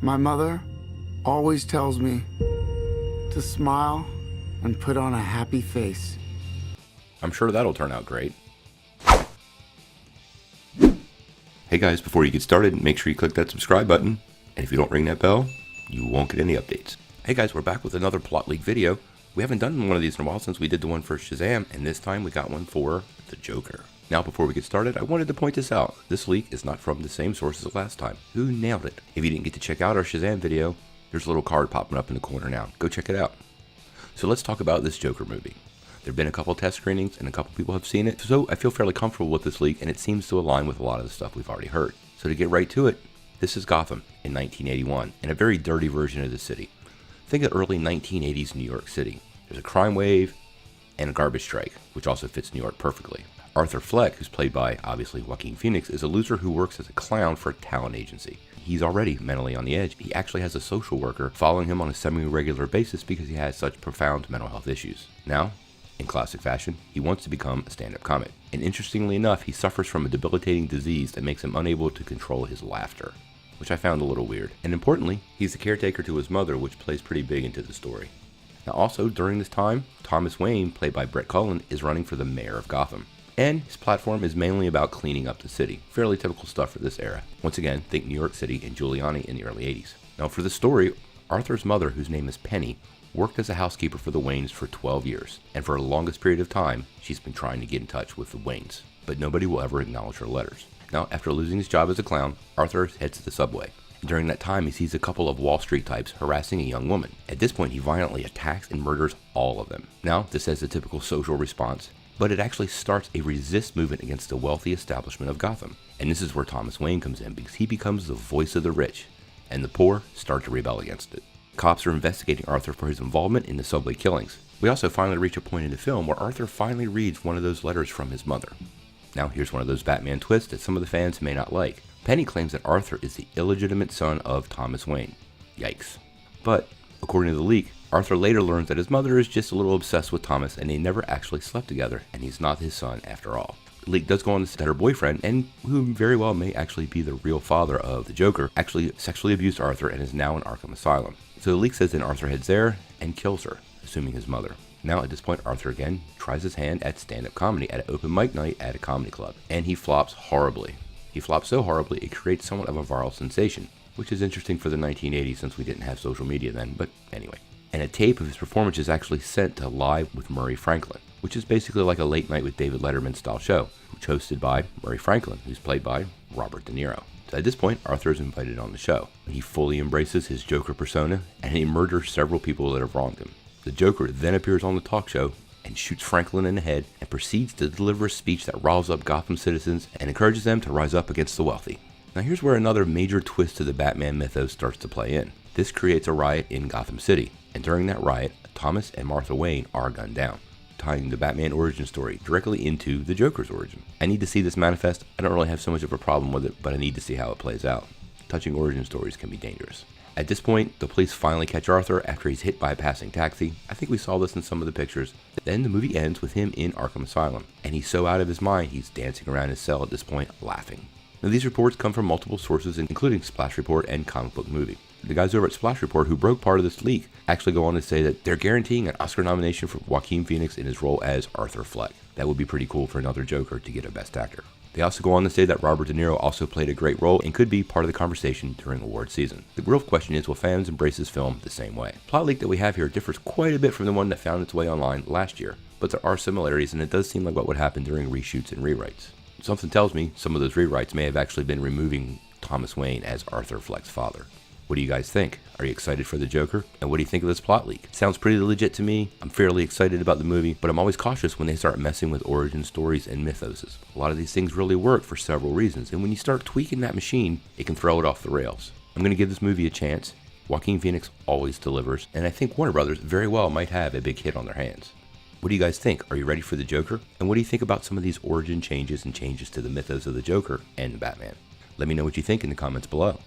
My mother always tells me to smile and put on a happy face. I'm sure that'll turn out great. Hey guys, before you get started, make sure you click that subscribe button. And if you don't ring that bell, you won't get any updates. Hey guys, we're back with another plot leak video. We haven't done one of these in a while since we did the one for Shazam, and this time we got one for the Joker. Now before we get started, I wanted to point this out. This leak is not from the same source as last time. Who nailed it? If you didn't get to check out our Shazam video, there's a little card popping up in the corner now. Go check it out. So let's talk about this Joker movie. There have been a couple test screenings and a couple people have seen it, so I feel fairly comfortable with this leak and it seems to align with a lot of the stuff we've already heard. So to get right to it, this is Gotham in 1981 and a very dirty version of the city. Think of early 1980s New York City. There's a crime wave and a garbage strike, which also fits New York perfectly. Arthur Fleck, who's played by, obviously, Joaquin Phoenix, is a loser who works as a clown for a talent agency. He's already mentally on the edge. He actually has a social worker following him on a semi-regular basis because he has such profound mental health issues. Now, in classic fashion, he wants to become a stand-up comic. And interestingly enough, he suffers from a debilitating disease that makes him unable to control his laughter, which I found a little weird. And importantly, he's the caretaker to his mother, which plays pretty big into the story. Now also, during this time, Thomas Wayne, played by Brett Cullen, is running for the mayor of Gotham. And his platform is mainly about cleaning up the city. Fairly typical stuff for this era. Once again, think New York City and Giuliani in the early 80s. Now for the story, Arthur's mother, whose name is Penny, worked as a housekeeper for the Waynes for 12 years. And for the longest period of time, she's been trying to get in touch with the Waynes. But nobody will ever acknowledge her letters. Now, after losing his job as a clown, Arthur heads to the subway. During that time, he sees a couple of Wall Street types harassing a young woman. At this point, he violently attacks and murders all of them. Now, this has the typical social response, but it actually starts a resist movement against the wealthy establishment of Gotham. And this is where Thomas Wayne comes in, because he becomes the voice of the rich, and the poor start to rebel against it. Cops are investigating Arthur for his involvement in the subway killings. We also finally reach a point in the film where Arthur finally reads one of those letters from his mother. Now, here's one of those Batman twists that some of the fans may not like. Penny claims that Arthur is the illegitimate son of Thomas Wayne. Yikes. But, according to the leak, Arthur later learns that his mother is just a little obsessed with Thomas and they never actually slept together, and he's not his son after all. The leak does go on to say that her boyfriend, and who very well may actually be the real father of the Joker, actually sexually abused Arthur and is now in Arkham Asylum. So the leak says that Arthur heads there and kills her, assuming his mother. Now at this point, Arthur again tries his hand at stand-up comedy at an open mic night at a comedy club, and he flops horribly. He flops so horribly it creates somewhat of a viral sensation, which is interesting for the 1980s since we didn't have social media then, but anyway. And a tape of his performance is actually sent to Live with Murray Franklin, which is basically like a late night with David Letterman style show, which is hosted by Murray Franklin, who's played by Robert De Niro. So at this point, Arthur is invited on the show. He fully embraces his Joker persona, and he murders several people that have wronged him. The Joker then appears on the talk show and shoots Franklin in the head and proceeds to deliver a speech that riles up Gotham citizens and encourages them to rise up against the wealthy. Now here's where another major twist to the Batman mythos starts to play in. This creates a riot in Gotham City, and during that riot, Thomas and Martha Wayne are gunned down, tying the Batman origin story directly into the Joker's origin. I need to see this manifest. I don't really have so much of a problem with it, but I need to see how it plays out. Touching origin stories can be dangerous. At this point, the police finally catch Arthur after he's hit by a passing taxi. I think we saw this in some of the pictures. Then the movie ends with him in Arkham Asylum, and he's so out of his mind he's dancing around his cell at this point, laughing. Now these reports come from multiple sources, including Splash Report and Comic Book Movie. The guys over at Splash Report who broke part of this leak actually go on to say that they're guaranteeing an Oscar nomination for Joaquin Phoenix in his role as Arthur Fleck. That would be pretty cool for another Joker to get a Best Actor. They also go on to say that Robert De Niro also played a great role and could be part of the conversation during award season. The real question is, will fans embrace this film the same way? The plot leak that we have here differs quite a bit from the one that found its way online last year, but there are similarities and it does seem like what would happen during reshoots and rewrites. Something tells me some of those rewrites may have actually been removing Thomas Wayne as Arthur Fleck's father. What do you guys think? Are you excited for the Joker? And what do you think of this plot leak? It sounds pretty legit to me. I'm fairly excited about the movie, but I'm always cautious when they start messing with origin stories and mythoses. A lot of these things really work for several reasons, and when you start tweaking that machine, it can throw it off the rails. I'm going to give this movie a chance. Joaquin Phoenix always delivers, and I think Warner Brothers very well might have a big hit on their hands. What do you guys think? Are you ready for the Joker? And what do you think about some of these origin changes and changes to the mythos of the Joker and the Batman? Let me know what you think in the comments below.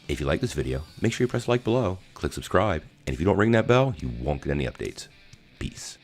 If you like this video, make sure you press like below, click subscribe, and if you don't ring that bell, you won't get any updates. Peace.